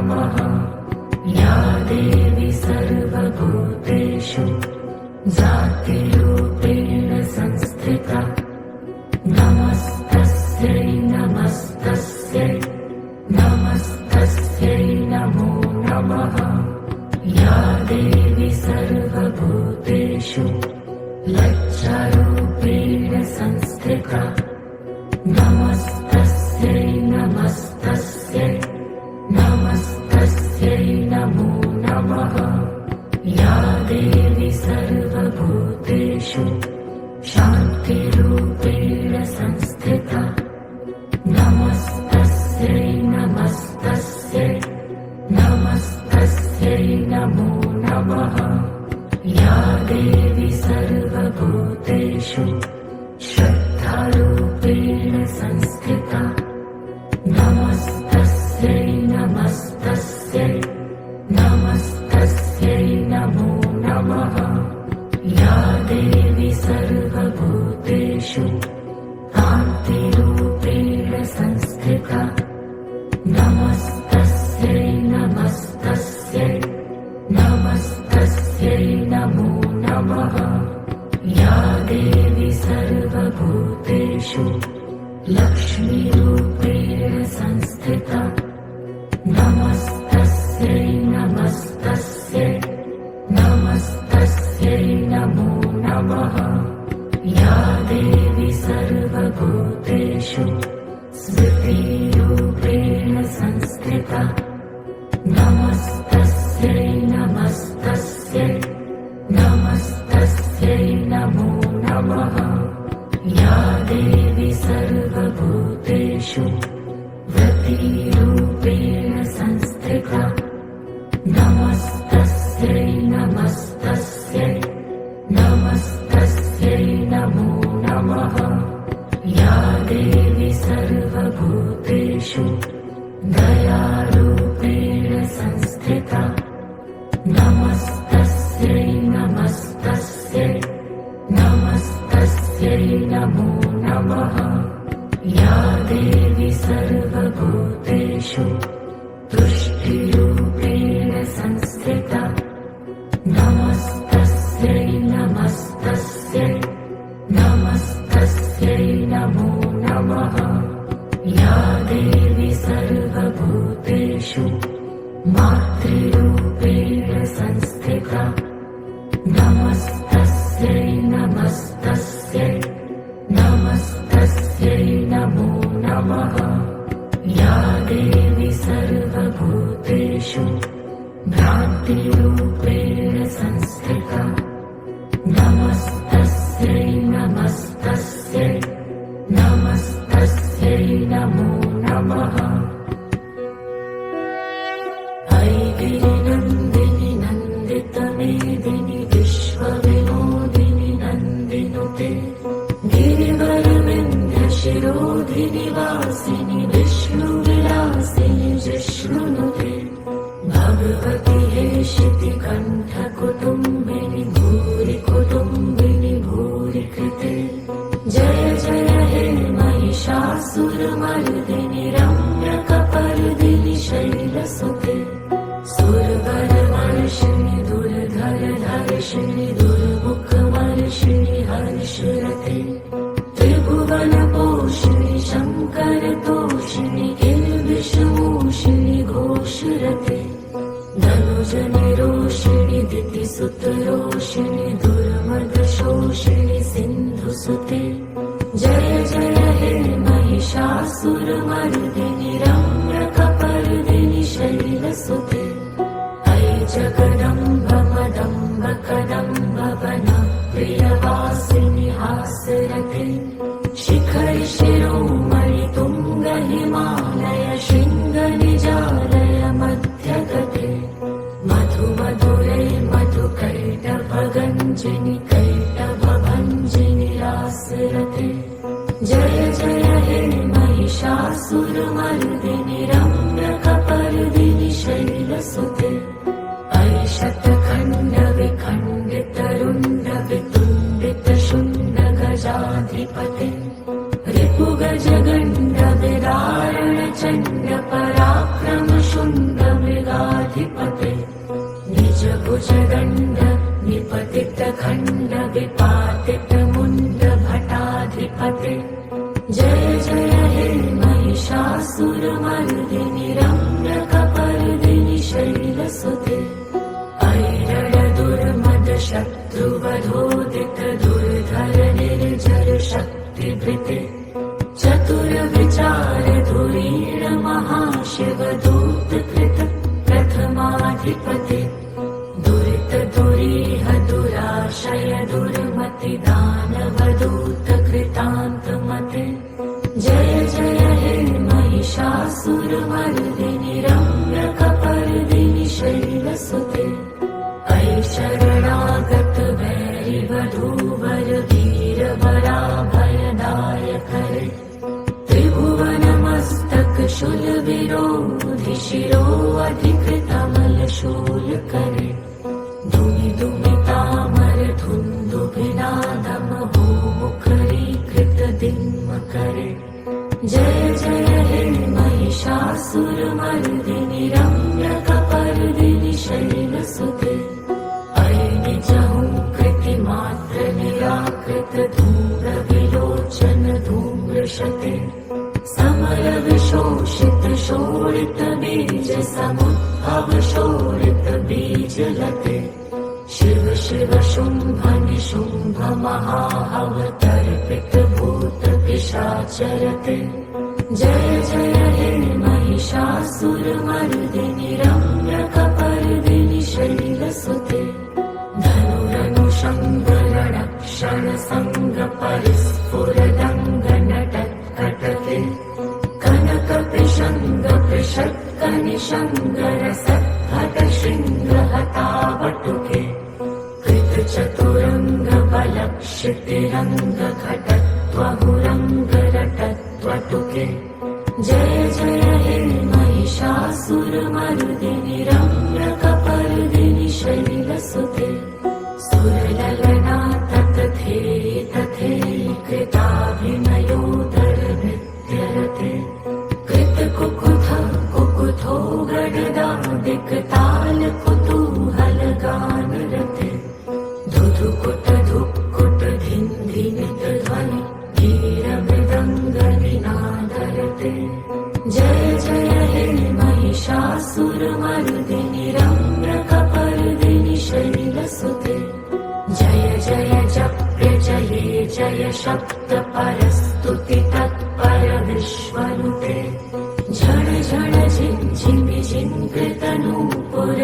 नमः। या देवी सर्वभूतेषु जातिरूपेण संस्थिता नमस्तस्यै नमस्तस्यै नमस्तस्यै नमो नमः। या देवी सर्वभूतेषु लज्जारूपेण संस्थिता नमस्तस्यै नमस्तस्यै नमस्तस्यै नमो नमः। या देवी सर्वभूतेषु शान्तिरूपेण संस्थिता नमस्तस्यै नमस्तस्यै नमस्तस्यै नमो नमः। या देवी सर्वभूतेषु श्रद्धारूपेण संस्थिता नमस्तस्यै नमस्तस्यै नमस्तस्यै नमो नमः। या देवी सर्वभूतेषु कान्तिरूपेण संस्थिता नमस्तस्यै नमस्तस्यै नमस्तस्यै नमो नमः। या देवी सर्वभूतेषु लक्ष्मीरूपेण संस्थिता नमस्तस्यै नमस्तस्यै नमस्तस्यै नमो नमः। या देवी सर्वभूतेषु स्मृतिरूपेण संस्थिता नमस्तस्यै नमस्तस्यै नमस्तस्यै नमो नमः। या देवी सर्वभूतेषु व्रतिरूपेण संस्थिता नमस्तस्यै नमस्तस्यै नमस्तस्यै नमो नमः। या देवी सर्वभूतेषु दयारूपेण संस्थिता नमस्तस्यै नमस्तस्यै नमस्तस्यै नमो नमः। या देवी सर्वभूतेषु तुष्टिरूपेण संस्थिता नमस्तस्यै नमस्तस्यै नमस्तस्यै नमो नमः। या देवी सर्वभूतेषु मातृरूपेण संस्थिता नमस्तस्यै नमस्तस्यै नमस्तस्यै नमो नमः। या देवी सर्वभूतेषु भ्रान्तिरूपेण संस्थिता नमस्तस्यै नमस्तस्यै नमस्तस्यै नमो नमः। ऐगिरिनन्दिनि नन्दितमेदिनि विश्वविनोदिनि नन्दिनुते गिरिवरविन्ध्यशिरोधिनि वासिनि विष्णुविलासिनि जिष्णुनुते भगवति हेशितिकण्ठकुटुम्बिनि भूरि कुटुम्बिनि भूरि कृते जय जय हे महिषासुरमर्दिनि रम्यकपर्दिनि शैलसुते सुरवरवर्षिणि दुर्धरधर्षिणि दुर्मुखवर्षिणि हर्षरते त्रिभुवनपोषिणि शङ्करतोषिणि किल्बिषमोषिणि घोषरते धनुजनिरोषिणि दितिसुतरोषिणि दुर्मदशोषिणि सिन्धुसुते जय जय हे महिषासुरमर्दिनि रम्यकपर्दिनि शैलसुते अयि जगदम्ब मदम्ब कदम्ब वन प्रियवासिनि हासरते शिखरि शिरोमणि तुङ्ग हिमालय शृङ्ग निजालय मध्यगते मधु मधुरै मधुकैटभगञ्जिनि कैटभभञ्जिनि रासरते जय जय हे महिषासुरमर्दिनि रम्यकपर्दिनि शैलसुते अयि शतखण्ड विखण्डितरुण्ड वितुण्डितशून्ड गजाधिपते रिपुगजगण्ड विदारण चण्ड पराक्रम शुण्ड शक्तिभृते चतुरविचार धुरीण महाशिवदूतकृत प्रथमाधिपते दुरित दुरीह दुराशय दुर्मति दानवदूत कृतान्तमते जय जय हे महिषासुरमर्दिनि रम्यकपर्दिनि शैलसुते ऐ शरणागत वैरिवधूवर वीरवराभयदायकरे त्रिभुवनमस्तक शूलविरोधि शिरोऽधिकृतमलशूलकरे दुमि दुमितामर धुन्दुभिनादमहो मुखरीकृतदिङ्मकरे जय जय हे महिषासुरमर्दिनि रम्यकपर्दिनि शैलसुते ऐ निजहुङ्कृतिमात्र निराकृत धूम्रविलोचन धूम्रशते समरविशोषित शोणित बीज समुद्भव शोणित बीजलते शिव शिव शुम्भ निशुम्भ महाहवतर्पित भूत पिशाचरते जय जय हे महिषासुरमर्दिनि रम्यकपर्दिनि शैलसुते धनुरनुशङ्करणक्षण सङ्ग परिस्फुरदङ्गनटत्कटके कनकपिशङ्ग पृषत्कनिशङ्गरसद्भट शृङ्गहतावटुके कृतचतुरङ्ग बलक्षितिरङ्ग घटत्वहुरङ्गरटत्वटुके जय जय हे महिषासुरमर्दिनि रम्यकपर्दिनि शैलसुते सुरललना ततथेयि तथेयि कृताभिनयोदरभृत्यरते कृतकुकुथ कुकुथो गडदा दिक्ताल कुतूहलगानरते धुधुकुट धुक्कुट धिन्धिमित ध्वनि धीरमृदङ्गनिनादरते जय जय हे महिषासुरमर्दिनि रम्यकपर्दिनि शैलसुते जय जय जप्य जये जय शब्द परस्तुति तत्पर विश्वनुते झण झण झिञ्झिमि झिङ्कृतनूपुर